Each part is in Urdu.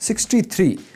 63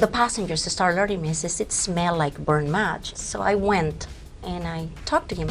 The passengers started alerting me, says it smelled like burned match. So I went and I talked to him.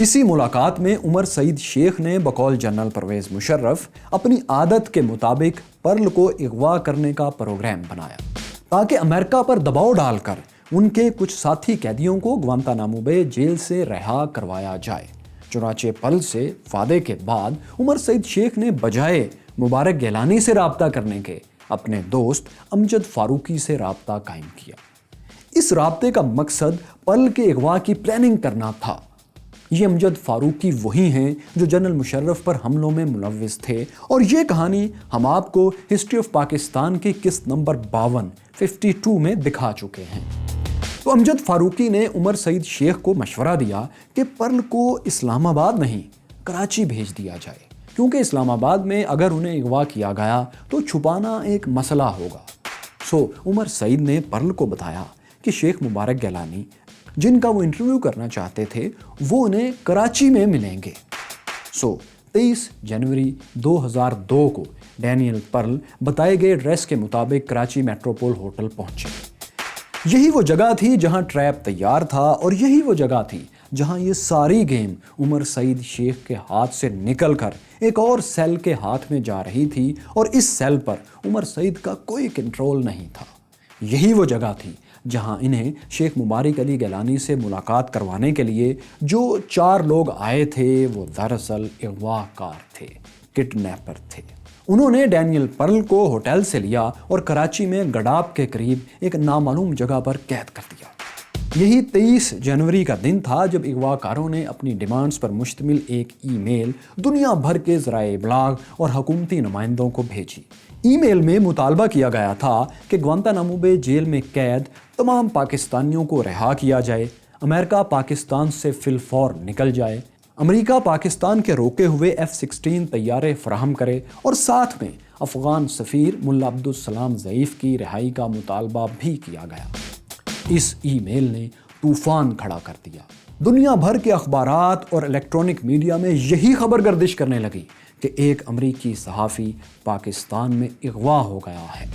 اسی ملاقات میں عمر سعید شیخ نے بقول جنرل پرویز مشرف اپنی عادت کے مطابق پرل کو اغوا کرنے کا پروگرام بنایا تاکہ امریکہ پر دباؤ ڈال کر ان کے کچھ ساتھی قیدیوں کو گوانتانامو بے جیل سے رہا کروایا جائے۔ چنانچہ پرل سے وعدے کے بعد عمر سعید شیخ نے بجائے مبارک گیلانی سے رابطہ کرنے کے اپنے دوست امجد فاروقی سے رابطہ قائم کیا۔ اس رابطے کا مقصد پرل کے اغوا کی پلاننگ کرنا تھا۔ یہ امجد فاروقی وہی ہیں جو جنرل مشرف پر حملوں میں ملوث تھے، اور یہ کہانی ہم آپ کو ہسٹری آف پاکستان کی قسط نمبر 52 میں دکھا چکے ہیں۔ تو امجد فاروقی نے عمر سعید شیخ کو مشورہ دیا کہ پرل کو اسلام آباد نہیں کراچی بھیج دیا جائے، کیونکہ اسلام آباد میں اگر انہیں اغوا کیا گیا تو چھپانا ایک مسئلہ ہوگا۔ عمر سعید نے پرل کو بتایا کہ شیخ مبارک گیلانی جن کا وہ انٹرویو کرنا چاہتے تھے وہ انہیں کراچی میں ملیں گے۔ 23 جنوری 2002 کو ڈینیل پرل بتائے گئے ایڈریس کے مطابق کراچی میٹروپول ہوٹل پہنچے۔ یہی وہ جگہ تھی جہاں ٹریپ تیار تھا، اور یہی وہ جگہ تھی جہاں یہ ساری گیم عمر سعید شیخ کے ہاتھ سے نکل کر ایک اور سیل کے ہاتھ میں جا رہی تھی، اور اس سیل پر عمر سعید کا کوئی کنٹرول نہیں تھا۔ یہی وہ جگہ تھی جہاں انہیں شیخ مبارک علی گیلانی سے ملاقات کروانے کے لیے جو 4 لوگ آئے تھے وہ دراصل اغوا کار تھے، کڈنیپر تھے۔ انہوں نے ڈینیل پرل کو ہوٹل سے لیا اور کراچی میں گڈاپ کے قریب ایک نامعلوم جگہ پر قید کر دیا۔ یہی 23 جنوری کا دن تھا جب اغوا کاروں نے اپنی ڈیمانڈز پر مشتمل ایک ای میل دنیا بھر کے ذرائع ابلاغ اور حکومتی نمائندوں کو بھیجی۔ ای میل میں مطالبہ کیا گیا تھا کہ گوانتانامو بے جیل میں قید تمام پاکستانیوں کو رہا کیا جائے، امریکہ پاکستان سے فی الفور نکل جائے، امریکہ پاکستان کے روکے ہوئے F-16 طیارے فراہم کرے، اور ساتھ میں افغان سفیر ملا عبدالسلام ضعیف کی رہائی کا مطالبہ بھی کیا گیا۔ اس ای میل نے طوفان کھڑا کر دیا۔ دنیا بھر کے اخبارات اور الیکٹرانک میڈیا میں یہی خبر گردش کرنے لگی کہ ایک امریکی صحافی پاکستان میں اغوا ہو گیا ہے۔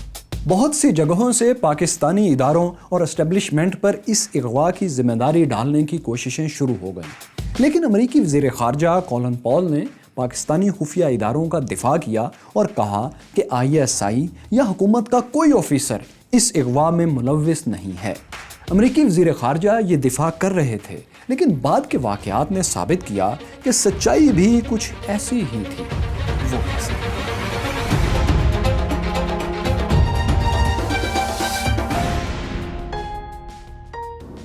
بہت سی جگہوں سے پاکستانی اداروں اور اسٹیبلشمنٹ پر اس اغوا کی ذمہ داری ڈالنے کی کوششیں شروع ہو گئیں، لیکن امریکی وزیر خارجہ کولن پال نے پاکستانی خفیہ اداروں کا دفاع کیا اور کہا کہ ISI یا حکومت کا کوئی آفیسر اس اغوا میں ملوث نہیں ہے۔ امریکی وزیر خارجہ یہ دفاع کر رہے تھے، لیکن بعد کے واقعات نے ثابت کیا کہ سچائی بھی کچھ ایسی ہی تھی۔ وہ کیسے؟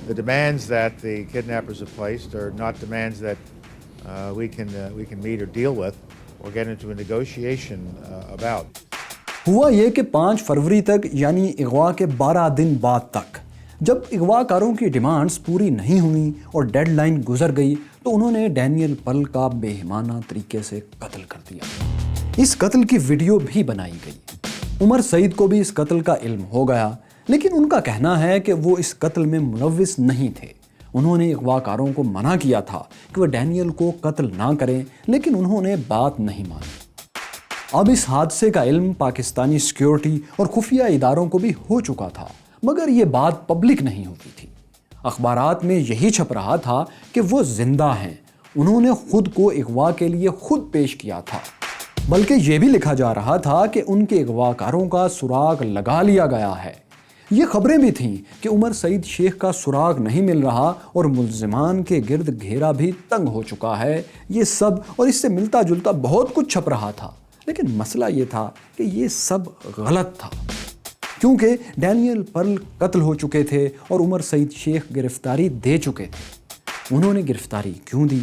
The demands that the kidnappers have placed are not demands that we can meet or deal with or get into a negotiation about. ہوا یہ کہ 5 فروری تک یعنی اغوا کے 12 دن بعد تک جب اغوا کاروں کی ڈیمانڈز پوری نہیں ہوئیں اور ڈیڈ لائن گزر گئی تو انہوں نے ڈینیل پرل کا بے ایمانہ طریقے سے قتل کر دیا۔ اس قتل کی ویڈیو بھی بنائی گئی۔ عمر سعید کو بھی اس قتل کا علم ہو گیا، لیکن ان کا کہنا ہے کہ وہ اس قتل میں ملوث نہیں تھے۔ انہوں نے اغوا کاروں کو منع کیا تھا کہ وہ ڈینیل کو قتل نہ کریں، لیکن انہوں نے بات نہیں مانی۔ اب اس حادثے کا علم پاکستانی سیکیورٹی اور خفیہ اداروں کو بھی ہو چکا تھا، مگر یہ بات پبلک نہیں ہوتی تھی۔ اخبارات میں یہی چھپ رہا تھا کہ وہ زندہ ہیں، انہوں نے خود کو اغوا کے لیے خود پیش کیا تھا، بلکہ یہ بھی لکھا جا رہا تھا کہ ان کے اغوا کاروں کا سراغ لگا لیا گیا ہے۔ یہ خبریں بھی تھیں کہ عمر سعید شیخ کا سراغ نہیں مل رہا اور ملزمان کے گرد گھیرا بھی تنگ ہو چکا ہے۔ یہ سب اور اس سے ملتا جلتا بہت کچھ چھپ رہا تھا، لیکن مسئلہ یہ تھا کہ یہ سب غلط تھا، کیونکہ ڈینیل پرل قتل ہو چکے تھے اور عمر سعید شیخ گرفتاری دے چکے تھے۔ انہوں نے گرفتاری کیوں دی؟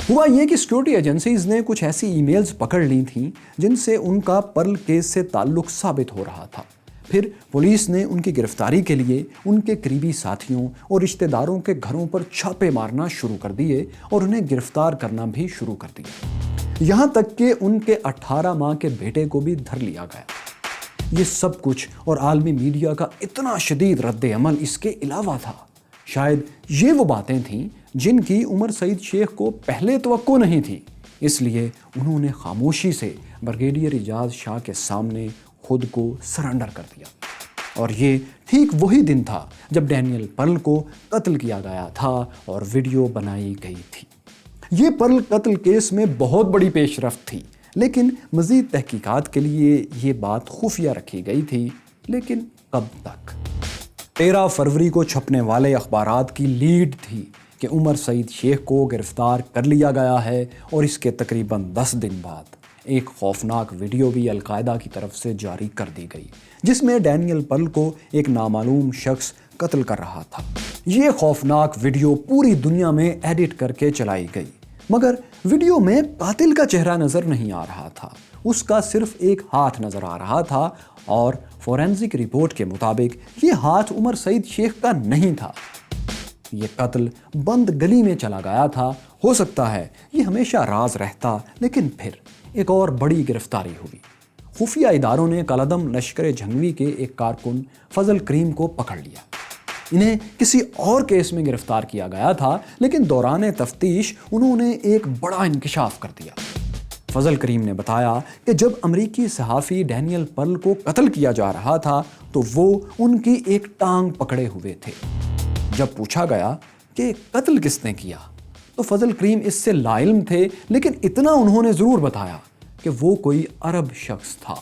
ہوا یہ کہ سیکیورٹی ایجنسیز نے کچھ ایسی ای میلز پکڑ لی تھیں جن سے ان کا پرل کیس سے تعلق ثابت ہو رہا تھا۔ پھر پولیس نے ان کی گرفتاری کے لیے ان کے قریبی ساتھیوں اور رشتہ داروں کے گھروں پر چھاپے مارنا شروع کر دیے اور انہیں گرفتار کرنا بھی شروع کر دیا، یہاں تک کہ ان کے 18 ماہ کے بیٹے کو بھی دھر لیا گیا۔ یہ سب کچھ اور عالمی میڈیا کا اتنا شدید رد عمل اس کے علاوہ تھا۔ شاید یہ وہ باتیں تھیں جن کی عمر سعید شیخ کو پہلے توقع نہیں تھی، اس لیے انہوں نے خاموشی سے بریگیڈیئر اعجاز شاہ کے سامنے خود کو سرنڈر کر دیا۔ اور یہ ٹھیک وہی دن تھا جب ڈینیل پرل کو قتل کیا گیا تھا اور ویڈیو بنائی گئی تھی۔ یہ پرل قتل کیس میں بہت بڑی پیش رفت تھی، لیکن مزید تحقیقات کے لیے یہ بات خفیہ رکھی گئی تھی۔ لیکن کب تک؟ 13 فروری کو چھپنے والے اخبارات کی لیڈ تھی کہ عمر سعید شیخ کو گرفتار کر لیا گیا ہے، اور اس کے تقریباً 10 دن بعد ایک خوفناک ویڈیو بھی القاعدہ کی طرف سے جاری کر دی گئی، جس میں ڈینیل پرل کو ایک نامعلوم شخص قتل کر رہا تھا۔ یہ خوفناک ویڈیو پوری دنیا میں ایڈٹ کر کے چلائی گئی، مگر ویڈیو میں قاتل کا چہرہ نظر نہیں آ رہا تھا، اس کا صرف ایک ہاتھ نظر آ رہا تھا، اور فورینزک رپورٹ کے مطابق یہ ہاتھ عمر سعید شیخ کا نہیں تھا۔ یہ قتل بند گلی میں چلا گیا تھا۔ ہو سکتا ہے یہ ہمیشہ راز رہتا، لیکن پھر ایک اور بڑی گرفتاری ہوئی۔ خفیہ اداروں نے کالعدم لشکر جھنگوی کے ایک کارکن فضل کریم کو پکڑ لیا۔ انہیں کسی اور کیس میں گرفتار کیا گیا تھا، لیکن دوران تفتیش انہوں نے ایک بڑا انکشاف کر دیا۔ فضل کریم نے بتایا کہ جب امریکی صحافی ڈینیل پرل کو قتل کیا جا رہا تھا تو وہ ان کی ایک ٹانگ پکڑے ہوئے تھے۔ جب پوچھا گیا کہ قتل کس نے کیا تو فضل کریم اس سے لاعلم تھے، لیکن اتنا انہوں نے ضرور بتایا کہ وہ کوئی عرب شخص تھا۔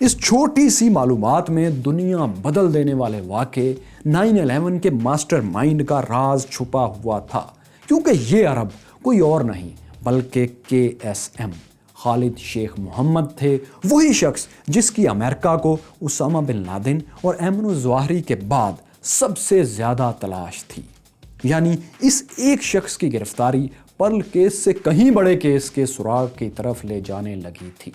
اس چھوٹی سی معلومات میں دنیا بدل دینے والے واقعے 9/11 کے ماسٹر مائنڈ کا راز چھپا ہوا تھا، کیونکہ یہ عرب کوئی اور نہیں بلکہ KSM خالد شیخ محمد تھے، وہی شخص جس کی امریکہ کو اسامہ بن لادن اور ایمن الظواہری کے بعد سب سے زیادہ تلاش تھی۔ یعنی اس ایک شخص کی گرفتاری پرل کیس سے کہیں بڑے کیس کے سراغ کی طرف لے جانے لگی تھی۔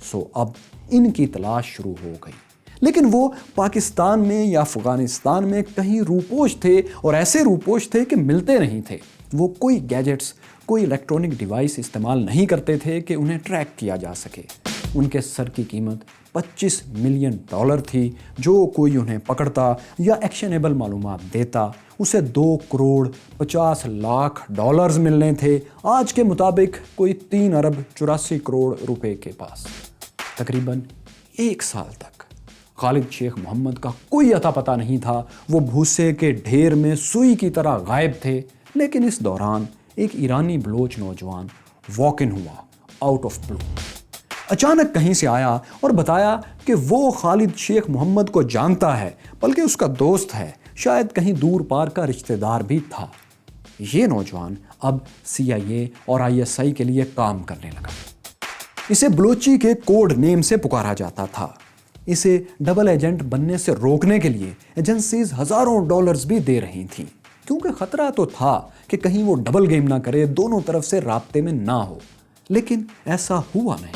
سو اب ان کی تلاش شروع ہو گئی، لیکن وہ پاکستان میں یا افغانستان میں کہیں روپوش تھے، اور ایسے روپوش تھے کہ ملتے نہیں تھے۔ وہ کوئی گیجٹس، کوئی الیکٹرونک ڈیوائس استعمال نہیں کرتے تھے کہ انہیں ٹریک کیا جا سکے۔ ان کے سر کی قیمت $25 ملین تھی۔ جو کوئی انہیں پکڑتا یا ایکشنیبل معلومات دیتا اسے $2.50 کروڑ ملنے تھے۔ آج کے مطابق کوئی 3.84 کروڑ کے پاس۔ تقریباً 1 سال تک خالد شیخ محمد کا کوئی اتا پتہ نہیں تھا۔ وہ بھوسے کے ڈھیر میں سوئی کی طرح غائب تھے، لیکن اس دوران ایک ایرانی بلوچ نوجوان واک ان ہوا آؤٹ آف بلو۔ اچانک کہیں سے آیا اور بتایا کہ وہ خالد شیخ محمد کو جانتا ہے، بلکہ اس کا دوست ہے، شاید کہیں دور پار کا رشتہ دار بھی تھا۔ یہ نوجوان اب CIA اور ISI کے لیے کام کرنے لگا۔ اسے بلوچی کے کوڈ نیم سے پکارا جاتا تھا۔ اسے ڈبل ایجنٹ بننے سے روکنے کے لیے ایجنسیز ہزاروں ڈالرز بھی دے رہی تھیں، کیونکہ خطرہ تو تھا کہ کہیں وہ ڈبل گیم نہ کرے، دونوں طرف سے رابطے میں نہ ہو۔ لیکن ایسا ہوا نہیں۔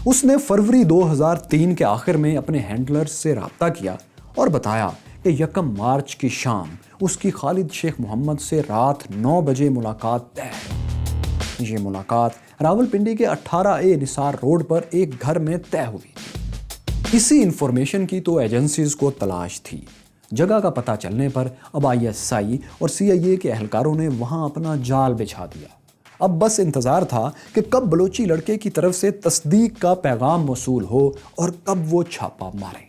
اس نے فروری 2003 کے آخر میں اپنے ہینڈلرز سے رابطہ کیا اور بتایا کہ 1 مارچ کی شام اس کی خالد شیخ محمد سے رات 9 بجے ملاقات طے ہے۔ یہ ملاقات راولپنڈی کے 18A نثار روڈ پر ایک گھر میں طے ہوئی۔ اسی انفارمیشن کی تو ایجنسیز کو تلاش تھی۔ جگہ کا پتہ چلنے پر اب ISI اور CIA کے اہلکاروں نے وہاں اپنا جال بچھا دیا۔ اب بس انتظار تھا کہ کب بلوچی لڑکے کی طرف سے تصدیق کا پیغام موصول ہو اور کب وہ چھاپا مارے۔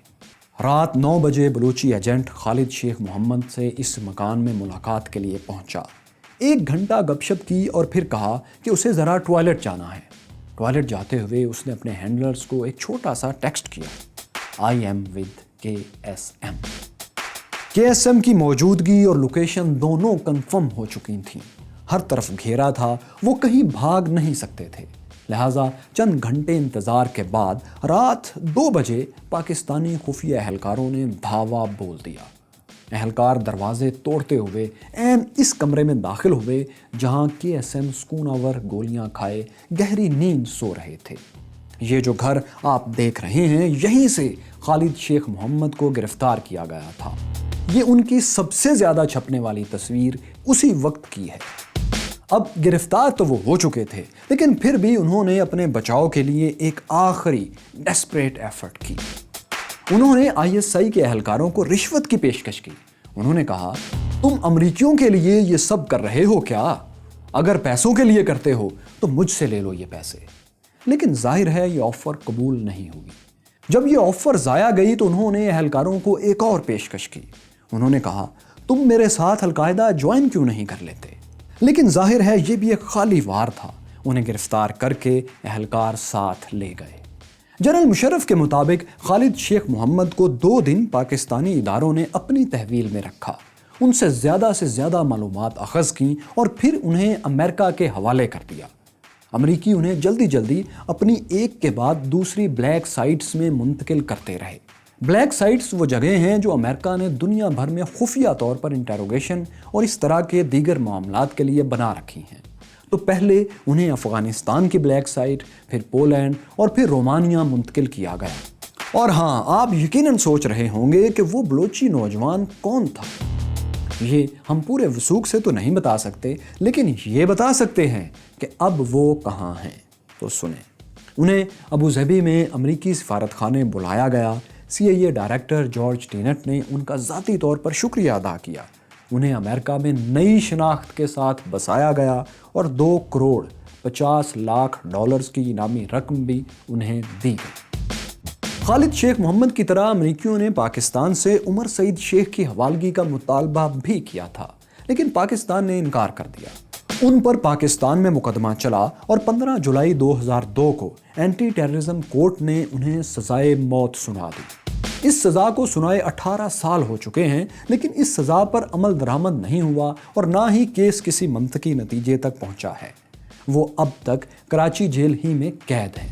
رات 9 بجے بلوچی ایجنٹ خالد شیخ محمد سے اس مکان میں ملاقات کے لیے پہنچا۔ 1 گھنٹہ گپ شپ کی اور پھر کہا کہ اسے ذرا ٹوائلٹ جانا ہے۔ ٹوائلٹ جاتے ہوئے اس نے اپنے ہینڈلرز کو ایک چھوٹا سا ٹیکسٹ کیا، I am with KSM۔ KSM کی موجودگی اور لوکیشن دونوں کنفرم ہو چکی تھیں۔ ہر طرف گھیرا تھا، وہ کہیں بھاگ نہیں سکتے تھے۔ لہٰذا چند گھنٹے انتظار کے بعد رات 2 بجے پاکستانی خفیہ اہلکاروں نے دھاوا بول دیا۔ اہلکار دروازے توڑتے ہوئے عین اس کمرے میں داخل ہوئے جہاں KSM سکون آور گولیاں کھائے گہری نیند سو رہے تھے۔ یہ جو گھر آپ دیکھ رہے ہیں، یہیں سے خالد شیخ محمد کو گرفتار کیا گیا تھا۔ یہ ان کی سب سے زیادہ چھپنے والی تصویر اسی وقت کی ہے۔ اب گرفتار تو وہ ہو چکے تھے، لیکن پھر بھی انہوں نے اپنے بچاؤ کے لیے ایک آخری ڈیسپریٹ ایفرٹ کی۔ انہوں نے ISI کے اہلکاروں کو رشوت کی پیشکش کی۔ انہوں نے کہا، تم امریکیوں کے لیے یہ سب کر رہے ہو کیا؟ اگر پیسوں کے لیے کرتے ہو تو مجھ سے لے لو یہ پیسے۔ لیکن ظاہر ہے یہ آفر قبول نہیں ہوئی۔ جب یہ آفر ضائع گئی تو انہوں نے اہلکاروں کو ایک اور پیشکش کی۔ انہوں نے کہا، تم میرے ساتھ القاعدہ جوائن کیوں نہیں کر لیتے؟ لیکن ظاہر ہے یہ بھی ایک خالی وار تھا. انہیں گرفتار کر کے اہلکار ساتھ لے گئے. جنرل مشرف کے مطابق خالد شیخ محمد کو 2 دن پاکستانی اداروں نے اپنی تحویل میں رکھا، ان سے زیادہ معلومات اخذ کیں اور پھر انہیں امریکہ کے حوالے کر دیا. امریکی انہیں جلدی اپنی ایک کے بعد دوسری بلیک سائٹس میں منتقل کرتے رہے. بلیک سائٹس وہ جگہیں ہیں جو امریکہ نے دنیا بھر میں خفیہ طور پر انٹیروگیشن اور اس طرح کے دیگر معاملات کے لیے بنا رکھی ہیں. تو پہلے انہیں افغانستان کی بلیک سائٹ، پھر پولینڈ اور پھر رومانیہ منتقل کیا گیا. اور ہاں، آپ یقیناً سوچ رہے ہوں گے کہ وہ بلوچی نوجوان کون تھا. یہ ہم پورے وثوق سے تو نہیں بتا سکتے، لیکن یہ بتا سکتے ہیں کہ اب وہ کہاں ہیں. تو سنیں. انہیں ابوظہبی میں امریکی سفارت خانے بلایا گیا. CIA ڈائریکٹر جارج ٹینٹ نے ان کا ذاتی طور پر شکریہ ادا کیا. انہیں امریکہ میں نئی شناخت کے ساتھ بسایا گیا اور $2 کروڑ 50 لاکھ کی انعامی رقم بھی انہیں دی گئی. خالد شیخ محمد کی طرح امریکیوں نے پاکستان سے عمر سعید شیخ کی حوالگی کا مطالبہ بھی کیا تھا، لیکن پاکستان نے انکار کر دیا. ان پر پاکستان میں مقدمہ چلا اور 15 جولائی 2002 کو اینٹی ٹیررزم کورٹ نے انہیں سزائے موت سنا دی. اس سزا کو سنائے 18 سال ہو چکے ہیں، لیکن اس سزا پر عمل درآمد نہیں ہوا اور نہ ہی کیس کسی منطقی نتیجے تک پہنچا ہے. وہ اب تک کراچی جیل ہی میں قید ہیں.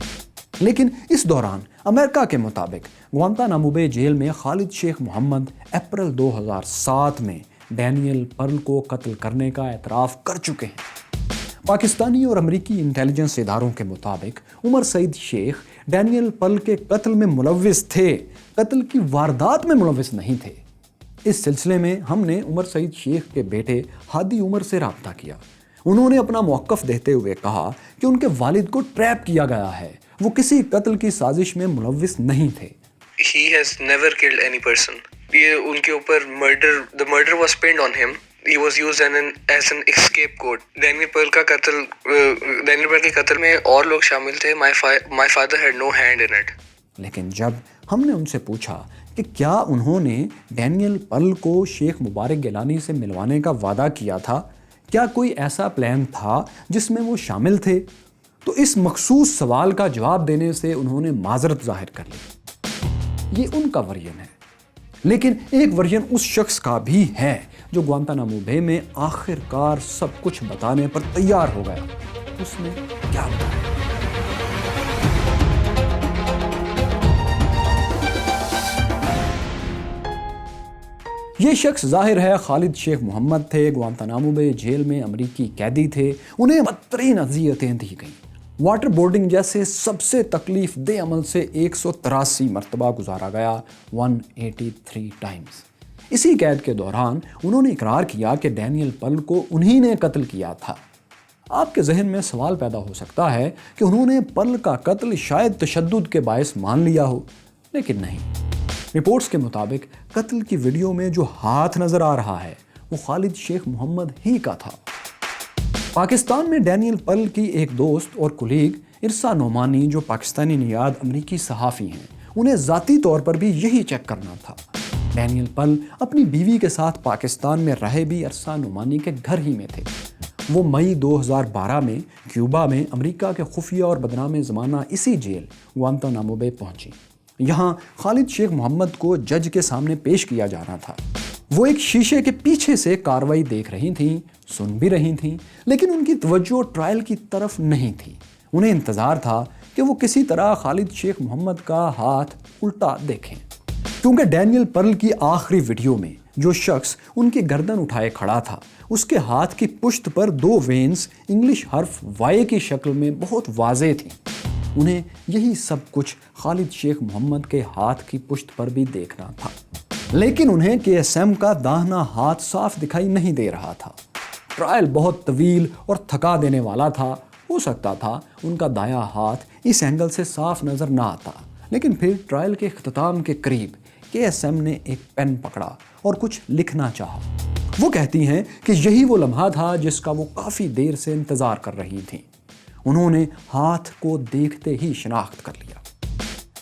لیکن اس دوران امریکہ کے مطابق گوانتانامو بے جیل میں خالد شیخ محمد اپریل 2007 میں ڈینیل پرل کو قتل کرنے کا اعتراف کر چکے ہیں. پاکستانی اور امریکی انٹیلیجنس اداروں کے مطابق عمر سعید شیخ ڈینیل پرل کے قتل میں ملوث تھے، قتل کی واردات میں ملوث نہیں تھے. اس سلسلے میں ہم نے عمر سعید شیخ کے بیٹے ہادی عمر سے رابطہ کیا. انہوں نے اپنا موقف دیتے ہوئے کہا کہ ان کے والد کو ٹریپ کیا گیا ہے، وہ کسی قتل کی سازش میں ملوث نہیں تھے. He has never killed any person. یہ ان کے اوپر the murder was pinned on him. He was used as an scapegoat. Daniel Pearl کے قتل میں اور لوگ شامل تھے. My father had no hand in it. لیکن جب ہم نے ان سے پوچھا کہ کیا انہوں نے ڈینیل پرل کو شیخ مبارک گیلانی سے ملوانے کا وعدہ کیا تھا، کیا کوئی ایسا پلان تھا جس میں وہ شامل تھے، تو اس مخصوص سوال کا جواب دینے سے انہوں نے معذرت ظاہر کر لی. یہ ان کا ورژن ہے، لیکن ایک ورژن اس شخص کا بھی ہے جو گوانتانامو بے میں آخر کار سب کچھ بتانے پر تیار ہو گیا. اس نے کیا بتایا؟ یہ شخص ظاہر ہے خالد شیخ محمد تھے. گوانتانامو بے جیل میں امریکی قیدی تھے. انہیں بدترین اذیتیں دی گئیں. واٹر بورڈنگ جیسے سب سے تکلیف دہ عمل سے 183 مرتبہ گزارا گیا، 183 ٹائمز. اسی قید کے دوران انہوں نے اقرار کیا کہ ڈینیل پرل کو انہی نے قتل کیا تھا. آپ کے ذہن میں سوال پیدا ہو سکتا ہے کہ انہوں نے پرل کا قتل شاید تشدد کے باعث مان لیا ہو، لیکن نہیں. رپورٹس کے مطابق قتل کی ویڈیو میں جو ہاتھ نظر آ رہا ہے وہ خالد شیخ محمد ہی کا تھا. پاکستان میں ڈینیل پرل کی ایک دوست اور کولیگ ارسا نعمانی جو پاکستانی نیاد امریکی صحافی ہیں، انہیں ذاتی طور پر بھی یہی چیک کرنا تھا. ڈینیل پرل اپنی بیوی کے ساتھ پاکستان میں رہے بھی ارسا نعمانی کے گھر ہی میں تھے. وہ مئی 2012 میں کیوبا میں امریکہ کے خفیہ اور بدنام زمانہ اسی جیل گوانتانامو بے پہنچی. یہاں خالد شیخ محمد کو جج کے سامنے پیش کیا جانا تھا. وہ ایک شیشے کے پیچھے سے کارروائی دیکھ رہی تھیں، سن بھی رہی تھیں، لیکن ان کی توجہ ٹرائل کی طرف نہیں تھی. انہیں انتظار تھا کہ وہ کسی طرح خالد شیخ محمد کا ہاتھ الٹا دیکھیں، کیونکہ ڈینیل پرل کی آخری ویڈیو میں جو شخص ان کی گردن اٹھائے کھڑا تھا، اس کے ہاتھ کی پشت پر 2 وینز انگلش حرف Y کی شکل میں بہت واضح تھیں. انہیں یہی سب کچھ خالد شیخ محمد کے ہاتھ کی پشت پر بھی دیکھنا تھا، لیکن انہیں KSM کا داہنا ہاتھ صاف دکھائی نہیں دے رہا تھا. ٹرائل بہت طویل اور تھکا دینے والا تھا. ہو سکتا تھا ان کا دایاں ہاتھ اس اینگل سے صاف نظر نہ آتا، لیکن پھر ٹرائل کے اختتام کے قریب KSM نے ایک پین پکڑا اور کچھ لکھنا چاہا. وہ کہتی ہیں کہ یہی وہ لمحہ تھا جس کا وہ کافی دیر سے انتظار کر رہی تھیں. انہوں نے ہاتھ کو دیکھتے ہی شناخت کر لیا.